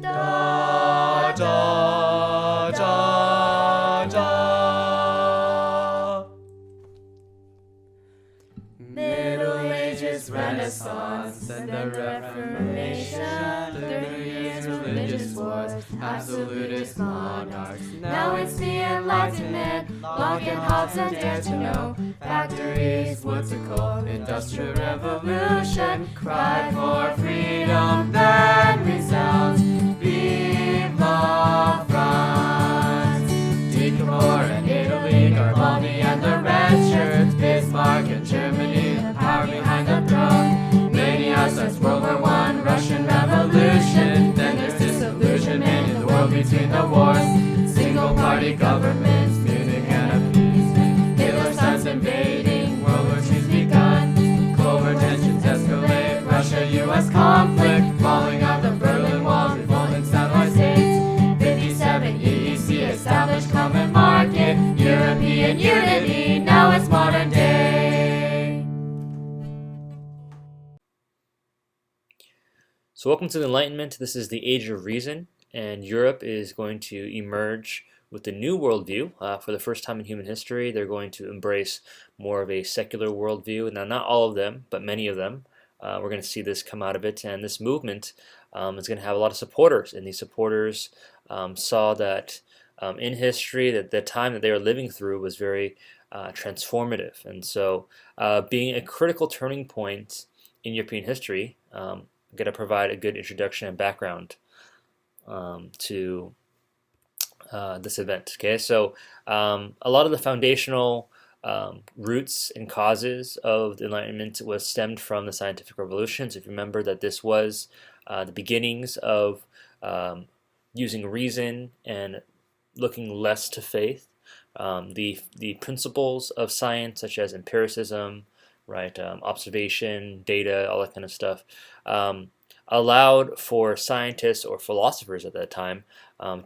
Da, da, da, da. Middle Ages, Renaissance, and the Reformation, 30 years religious wars, absolutist monarchs. Now it's the Enlightenment, Locke and Hobbes and Dare to Know. Factories, wood to coal, Industrial Revolution, cry for freedom, then resounds, Vive la France. Decatur and Italy, Garibaldi and the red shirts, Bismarck and Germany, the power behind the throne. Mania starts World War I, Russian Revolution, then there's disillusionment in the world between the wars. Single-party governments, Munich and appeasement, Hitler starts invading, World War II's begun. Cold War tensions escalate, Russia-US conflict, falling of the Berlin Wall, revolting satellite states. 57 EEC established common market, European unity, now it's modern day. So welcome to the Enlightenment. This is the Age of Reason, and Europe is going to emerge with a new worldview. For the first time in human history, they're going to embrace more of a secular worldview. Now, not all of them, but many of them. We're going to see this come out of it, and this movement is going to have a lot of supporters, and these supporters saw that in history that the time that they were living through was very transformative, and so being a critical turning point in European history, I'm going to provide a good introduction and background to this event. Okay, so a lot of the foundational roots and causes of the Enlightenment was stemmed from the scientific revolution. So if you remember that this was the beginnings of using reason and looking less to faith. The principles of science, such as empiricism, right, observation, data, all that kind of stuff, allowed for scientists or philosophers at that time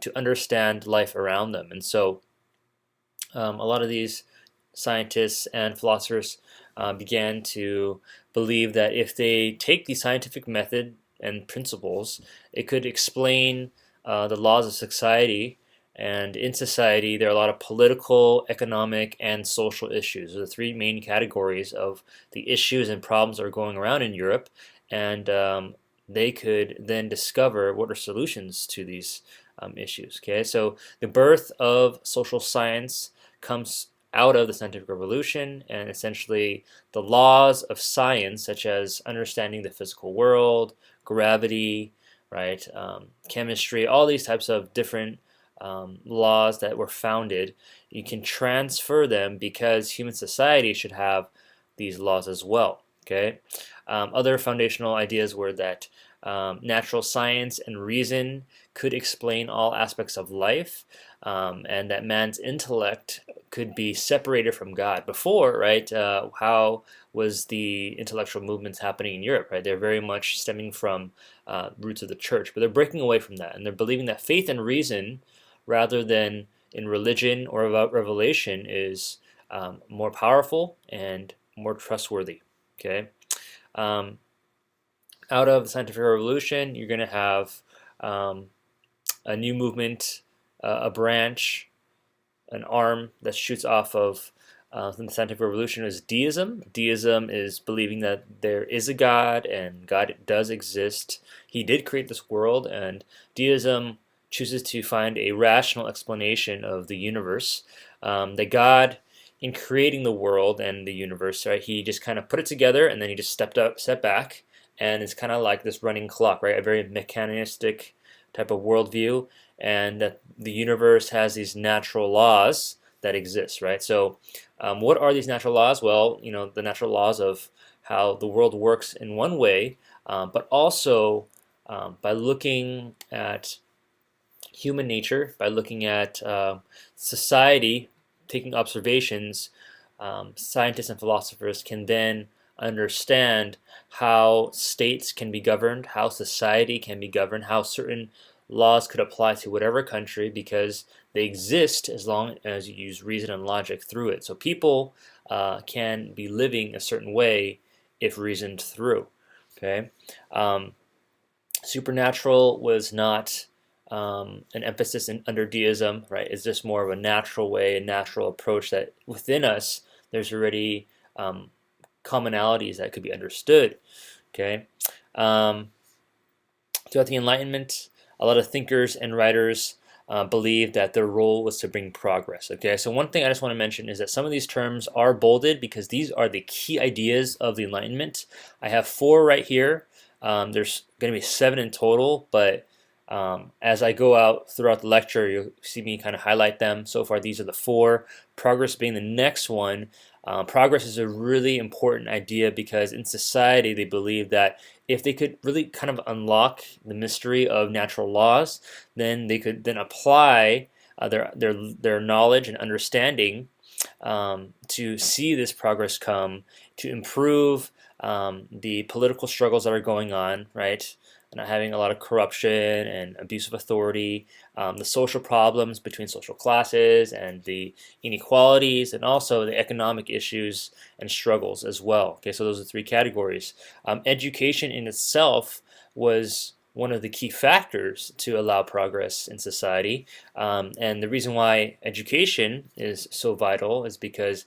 to understand life around them. And so a lot of these scientists and philosophers began to believe that if they take the scientific method and principles, it could explain the laws of society. And in society, there are a lot of political, economic, and social issues. Those are the three main categories of the issues and problems that are going around in Europe. And they could then discover what are solutions to these issues. Okay, so the birth of social science comes out of the scientific revolution, and essentially the laws of science, such as understanding the physical world, gravity, right, chemistry, all these types of different laws that were founded, you can transfer them because human society should have these laws as well. Okay, other foundational ideas were that natural science and reason could explain all aspects of life, and that man's intellect could be separated from God. Before, right, how was the intellectual movements happening in Europe? Right, they're very much stemming from roots of the church, but they're breaking away from that, and they're believing that faith and reason, rather than in religion or revelation, is more powerful and more trustworthy. Okay. Out of the scientific revolution, you're going to have a new movement, a branch, an arm that shoots off of the scientific revolution is deism. Deism is believing that there is a God and God does exist. He did create this world, and deism chooses to find a rational explanation of the universe. That God, in creating the world and the universe, right, he just kind of put it together, and then he just stepped back, and it's kind of like this running clock, right? A very mechanistic type of worldview, and that the universe has these natural laws that exist, right? So, what are these natural laws? Well, you know, the natural laws of how the world works in one way, but also by looking at human nature, by looking at society, taking observations, scientists and philosophers can then understand how states can be governed, how society can be governed, how certain laws could apply to whatever country, because they exist as long as you use reason and logic through it. So people can be living a certain way if reasoned through. Okay, Supernatural was not an emphasis under deism, right? It's just more of a natural way, a natural approach that within us there's already commonalities that could be understood. Okay, throughout the Enlightenment, a lot of thinkers and writers believed that their role was to bring progress. Okay, so one thing I just want to mention is that some of these terms are bolded because these are the key ideas of the Enlightenment. I have 4 right here. There's going to be 7 in total, but as I go out throughout the lecture, you'll see me kind of highlight them. So far, these are the 4. Progress being the next one. Progress is a really important idea because in society they believe that if they could really kind of unlock the mystery of natural laws, then they could then apply their knowledge and understanding to see this progress come, to improve the political struggles that are going on, right? Not having a lot of corruption and abuse of authority, the social problems between social classes and the inequalities, and also the economic issues and struggles as well. Okay, so those are 3 categories. Education in itself was one of the key factors to allow progress in society, and the reason why education is so vital is because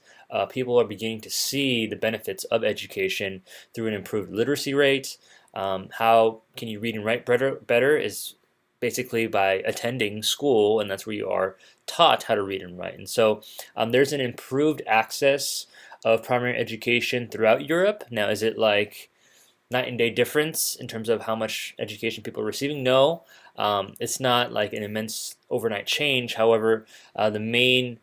people are beginning to see the benefits of education through an improved literacy rate. How can you read and write better is basically by attending school, and that's where you are taught how to read and write. And so there's an improved access of primary education throughout Europe. Now, is it like night and day difference in terms of how much education people are receiving? No, it's not like an immense overnight change. However, the main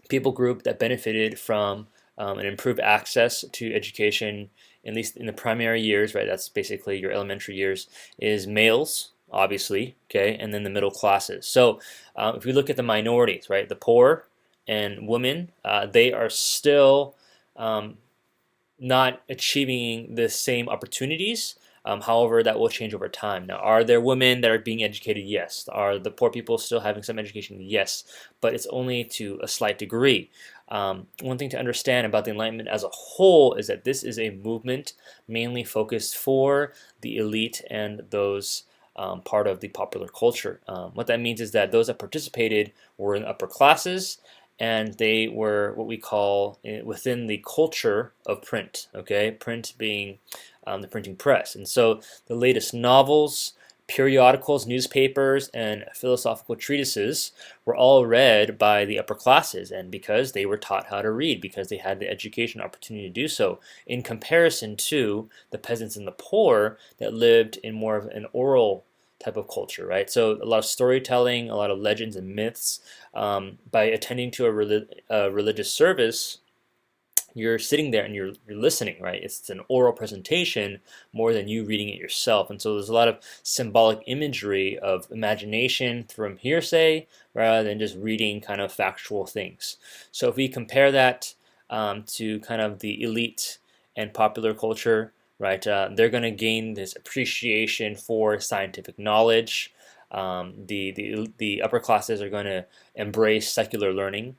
people group that benefited from an improved access to education, at least in the primary years, right? That's basically your elementary years, is males, obviously, okay, and then the middle classes. So if we look at the minorities, right, the poor and women, they are still not achieving the same opportunities. However, that will change over time. Now, are there women that are being educated? Yes. Are the poor people still having some education? Yes. But it's only to a slight degree. One thing to understand about the Enlightenment as a whole is that this is a movement mainly focused for the elite and those part of the popular culture. What that means is that those that participated were in the upper classes, and they were what we call within the culture of print. Okay, print being the printing press, and so the latest novels, periodicals, newspapers, and philosophical treatises were all read by the upper classes, and because they were taught how to read, because they had the education opportunity to do so, in comparison to the peasants and the poor that lived in more of an oral type of culture, right? So a lot of storytelling, a lot of legends and myths. By attending to a religious service, you're sitting there and you're listening, right? It's an oral presentation more than you reading it yourself. And so there's a lot of symbolic imagery of imagination from hearsay rather than just reading kind of factual things. So if we compare that to kind of the elite and popular culture, right, they're going to gain this appreciation for scientific knowledge. The upper classes are going to embrace secular learning.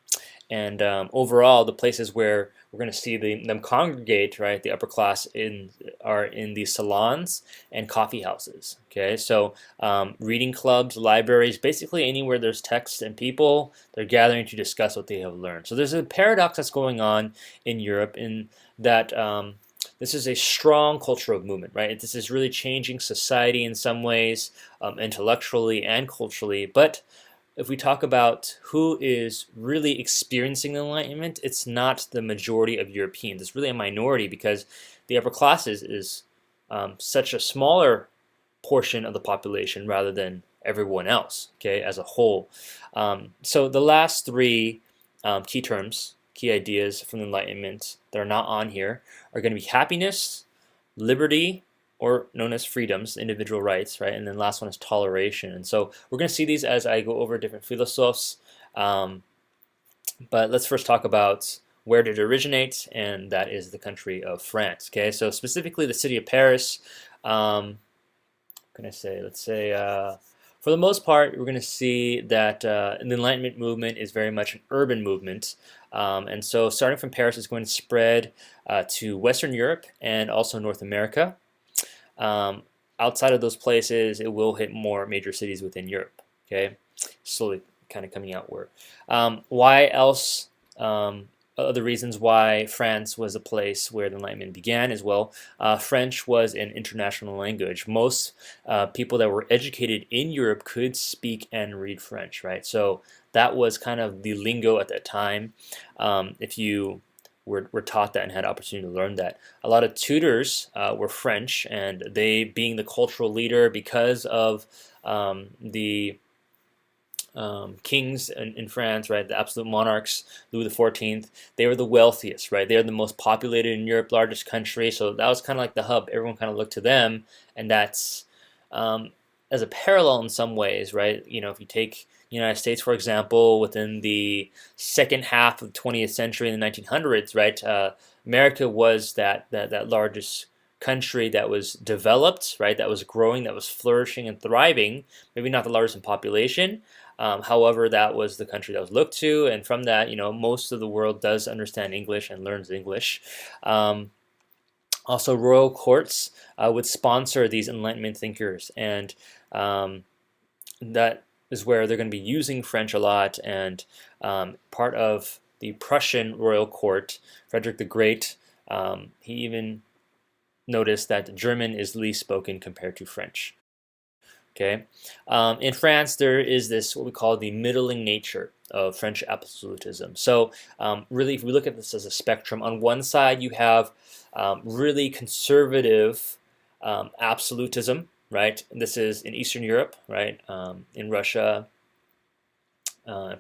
And overall, the places where we're going to see them congregate, right, the upper class are in the salons and coffee houses. Okay, so reading clubs, libraries, basically anywhere there's text and people, they're gathering to discuss what they have learned. So there's a paradox that's going on in Europe in that this is a strong cultural movement, right? This is really changing society in some ways, intellectually and culturally, but if we talk about who is really experiencing the Enlightenment, it's not the majority of Europeans. It's really a minority because the upper classes is such a smaller portion of the population rather than everyone else, okay, as a whole. So the last 3 key terms, key ideas from the Enlightenment that are not on here are going to be happiness, liberty, or known as freedoms, individual rights, right? And then last one is toleration. And so we're going to see these as I go over different philosophs. But let's first talk about where did it originate, and that is the country of France. Okay, so specifically the city of Paris. What can I say? Let's say for the most part, we're going to see that the Enlightenment movement is very much an urban movement. And so starting from Paris, it's going to spread to Western Europe and also North America. outside of those places, it will hit more major cities within Europe. Okay, slowly kind of coming outward. Why else? Other reasons why France was a place where the Enlightenment began as well. French was an international language. Most people that were educated in Europe could speak and read French, right? So that was kind of the lingo at that time. If you were taught that and had opportunity to learn that. A lot of tutors were French, and they, being the cultural leader because of the kings in France, right, the absolute monarchs, Louis XIV, they were the wealthiest, right? They're the most populated in Europe, largest country, so that was kind of like the hub. Everyone kind of looked to them, and that's as a parallel in some ways, right? You know, if you take the United States, for example, within the second half of the 20th century in the 1900s, right, America was that largest country that was developed, right, that was growing, that was flourishing and thriving, maybe not the largest in population. However, that was the country that was looked to, and from that, you know, most of the world does understand English and learns English. Also, royal courts would sponsor these Enlightenment thinkers, and that is where they're going to be using French a lot. And part of the Prussian royal court, Frederick the Great, he even noticed that German is least spoken compared to French. Okay, in France there is this what we call the middling nature of French absolutism. So really, if we look at this as a spectrum, on one side you have really conservative absolutism, right? And this is in Eastern Europe, right? In Russia,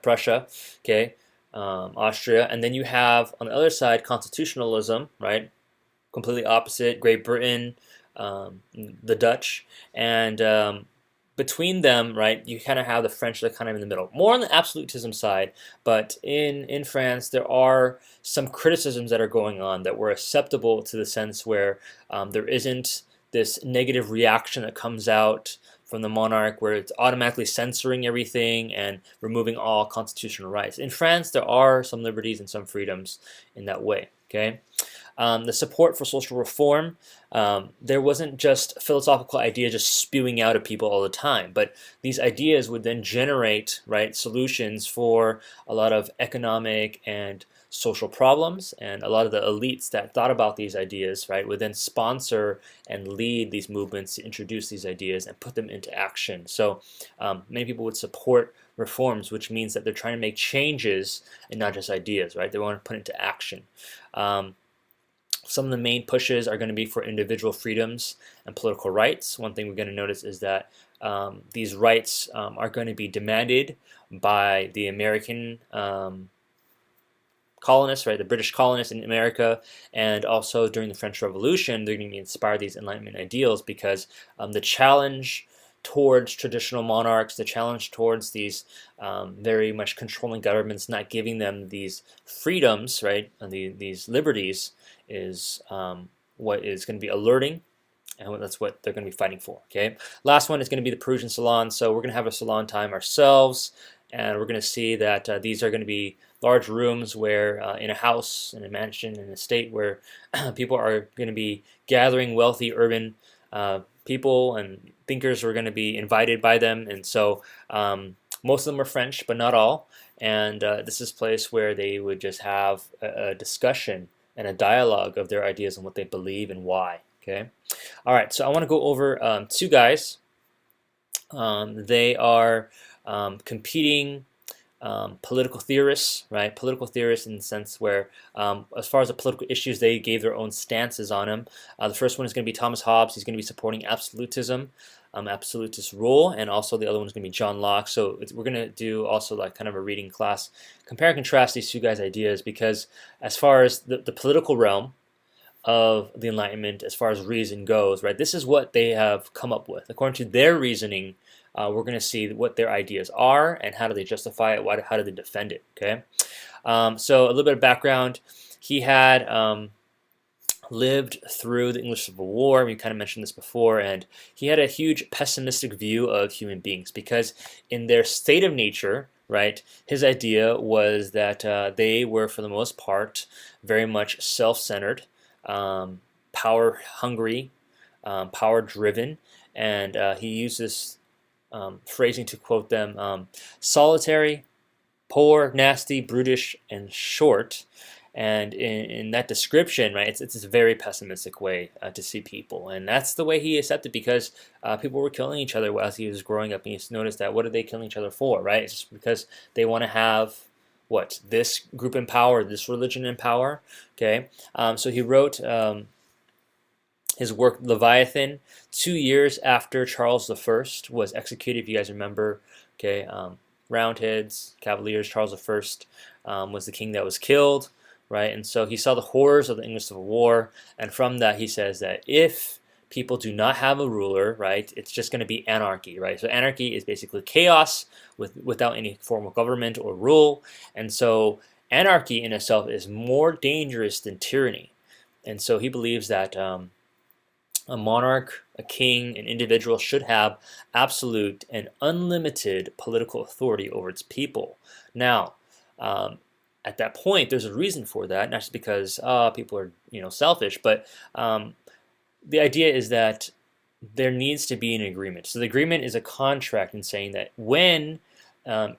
Prussia, okay, Austria, and then you have on the other side constitutionalism, right? Completely opposite, Great Britain, the Dutch, and between them, right, you kind of have the French that are kind of in the middle, more on the absolutism side. But in France, there are some criticisms that are going on that were acceptable to the sense where there isn't this negative reaction that comes out from the monarch where it's automatically censoring everything and removing all constitutional rights. In France, there are some liberties and some freedoms in that way. Okay. The support for social reform, there wasn't just philosophical ideas just spewing out of people all the time, but these ideas would then generate, right, solutions for a lot of economic and social problems, and a lot of the elites that thought about these ideas, right, would then sponsor and lead these movements to introduce these ideas and put them into action. So many people would support reforms, which means that they're trying to make changes and not just ideas, right? They want to put into action. Some of the main pushes are going to be for individual freedoms and political rights. One thing we're going to notice is that these rights are going to be demanded by the American colonists, right, the British colonists in America, and also during the French Revolution, they're going to inspire these Enlightenment ideals because the challenge towards traditional monarchs, the challenge towards these very much controlling governments, not giving them these freedoms, right, and these liberties, is what is going to be alerting, and that's what they're going to be fighting for. Okay, last one is going to be the Perusian salon. So we're going to have a salon time ourselves, and we're going to see that these are going to be large rooms where in a house, in a mansion, in a state where people are going to be gathering, wealthy urban people and thinkers are going to be invited by them, and so most of them are French, but not all. And this is a place where they would just have a discussion and a dialogue of their ideas and what they believe and why. Okay, all right. So I want to go over two guys. They are competing political theorists, right? Political theorists in the sense where, as far as the political issues, they gave their own stances on them. The first one is going to be Thomas Hobbes. He's going to be supporting absolutism, absolutist rule, and also the other one is going to be John Locke. So we're going to do also like kind of a reading class, compare and contrast these two guys' ideas, because as far as the political realm of the Enlightenment, as far as reason goes, right, this is what they have come up with according to their reasoning. We're going to see what their ideas are and how do they justify it, how do they defend it. Okay, so a little bit of background. He had lived through the English Civil War. We kind of mentioned this before, and he had a huge pessimistic view of human beings because in their state of nature, right, his idea was that they were, for the most part, very much self-centered, power hungry, power driven, and he used this phrasing to quote them: solitary, poor, nasty, brutish, and short. And in that description, right, it's a very pessimistic way to see people, and that's the way he accepted, because people were killing each other as he was growing up, and he's noticed that what are they killing each other for, right? It's just because they want to have what, this group in power, this religion in power. Okay, so he wrote his work Leviathan 2 years after Charles I was executed. If you guys remember, okay, Roundheads, Cavaliers, Charles I was the king that was killed, right? And so he saw the horrors of the English Civil War, and from that he says that if people do not have a ruler, right, it's just going to be anarchy, right? So anarchy is basically chaos without any form of government or rule, and so anarchy in itself is more dangerous than tyranny. And so he believes that a monarch, a king, an individual should have absolute and unlimited political authority over its people. Now, at that point, there's a reason for that, not just because people are selfish, but the idea is that there needs to be an agreement. So the agreement is a contract in saying that when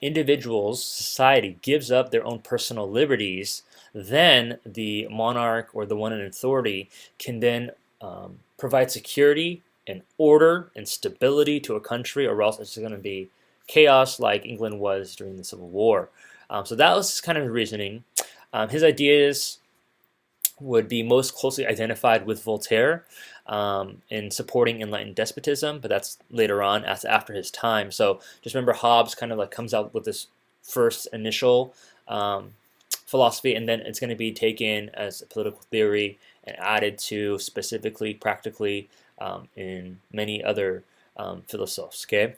individuals, society gives up their own personal liberties, then the monarch or the one in authority can then provide security and order and stability to a country, or else it's going to be chaos like England was during the Civil War. So that was kind of his reasoning. His ideas would be most closely identified with Voltaire in supporting enlightened despotism, but that's later on, after his time. So just remember, Hobbes kind of like comes out with this first initial philosophy, and then it's going to be taken as a political theory and added to specifically, practically in many other philosophers. Okay,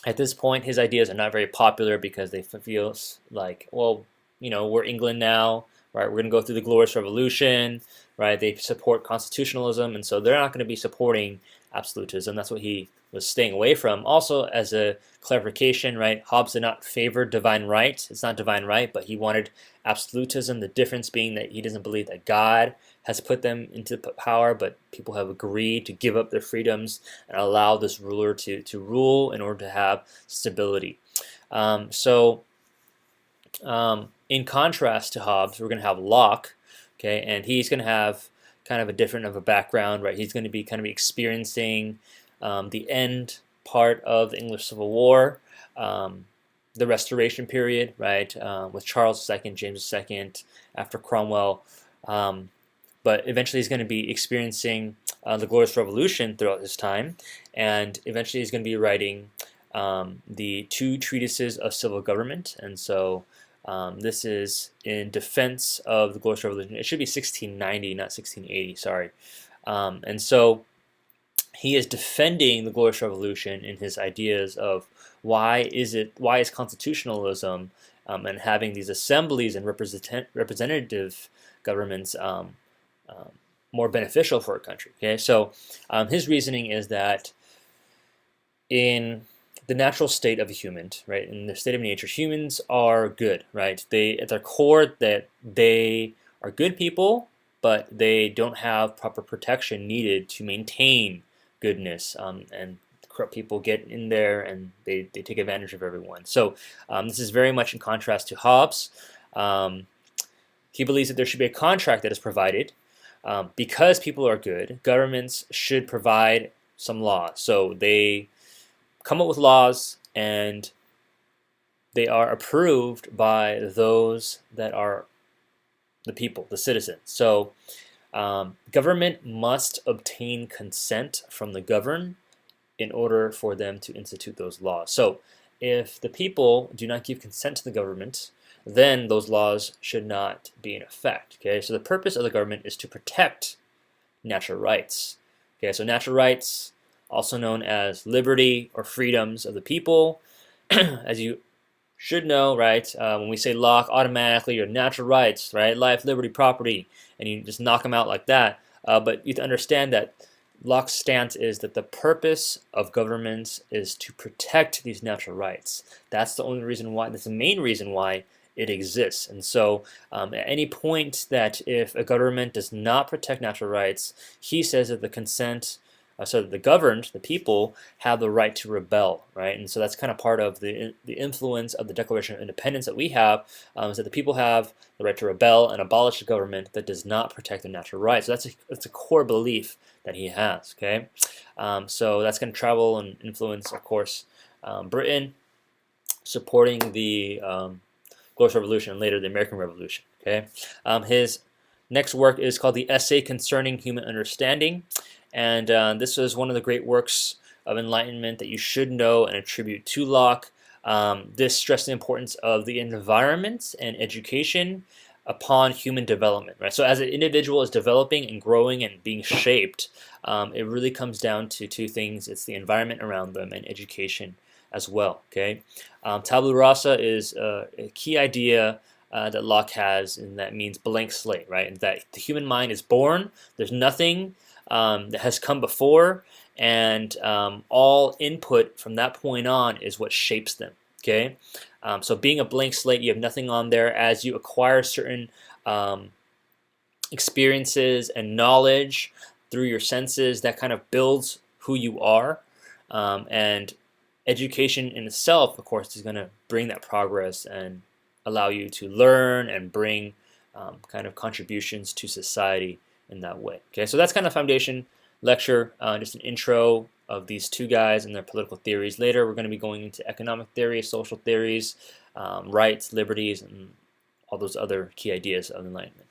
at this point, his ideas are not very popular because they feel like, well, we're England now, right? We're going to go through the Glorious Revolution, right? They support constitutionalism, and so they're not going to be supporting absolutism. That's what he was staying away from. Also, as a clarification, right, Hobbes did not favor divine right. It's not divine right, but he wanted absolutism, the difference being that he doesn't believe that God has put them into power, but people have agreed to give up their freedoms and allow this ruler to rule in order to have stability. In contrast to Hobbes, we're going to have Locke, okay, and he's going to have kind of a different of a background, right? He's going to be kind of experiencing the end part of the English Civil War, the Restoration period, right, with Charles II, James II, after Cromwell, but eventually he's going to be experiencing the Glorious Revolution throughout his time, and eventually he's going to be writing the two treatises of civil government, and so this is in defense of the Glorious Revolution. It should be 1690, not 1680, sorry. And so he is defending the Glorious Revolution in his ideas of why is constitutionalism and having these assemblies and representative governments more beneficial for a country. Okay, so his reasoning is that in the natural state of a human, right, in the state of nature, humans are good, right? They, at their core, that they are good people, but they don't have proper protection needed to maintain goodness, and corrupt people get in there and they take advantage of everyone. So this is very much in contrast to Hobbes. He believes that there should be a contract that is provided. Because people are good, governments should provide some laws. So they come up with laws, and they are approved by those that are the people, the citizens. So government must obtain consent from the governed in order for them to institute those laws. So if the people do not give consent to the government, then those laws should not be in effect. Okay, so the purpose of the government is to protect natural rights. Okay, so natural rights, also known as liberty or freedoms of the people, as you should know, right? When we say Locke, automatically your natural rights, right? Life, liberty, property, and you just knock them out like that. But you have to understand that Locke's stance is that the purpose of governments is to protect these natural rights. That's the only reason why. That's the main reason why it exists. And so at any point that if a government does not protect natural rights, he says that the consent so that the governed, the people, have the right to rebel, right? And so that's kind of part of the influence of the Declaration of Independence that we have, is that the people have the right to rebel and abolish the government that does not protect their natural rights. So that's a core belief that he has. Okay, so that's going to travel and influence, of course, Britain, supporting the Glorious Revolution and later the American Revolution. Okay, his next work is called the Essay Concerning Human Understanding, and this was one of the great works of enlightenment that you should know and attribute to Locke. This stressed the importance of the environment and education upon human development. Right. So as an individual is developing and growing and being shaped, it really comes down to two things: it's the environment around them and education as well. Okay, tabula rasa is a key idea that Locke has, and that means blank slate, right? And that the human mind is born. There's nothing that has come before, and all input from that point on is what shapes them. Okay, so being a blank slate, you have nothing on there. As you acquire certain experiences and knowledge through your senses, that kind of builds who you are, and education in itself, of course, is going to bring that progress and allow you to learn and bring kind of contributions to society in that way. Okay, so that's kind of foundation lecture, just an intro of these two guys and their political theories. Later, we're going to be going into economic theory, social theories, rights, liberties, and all those other key ideas of enlightenment.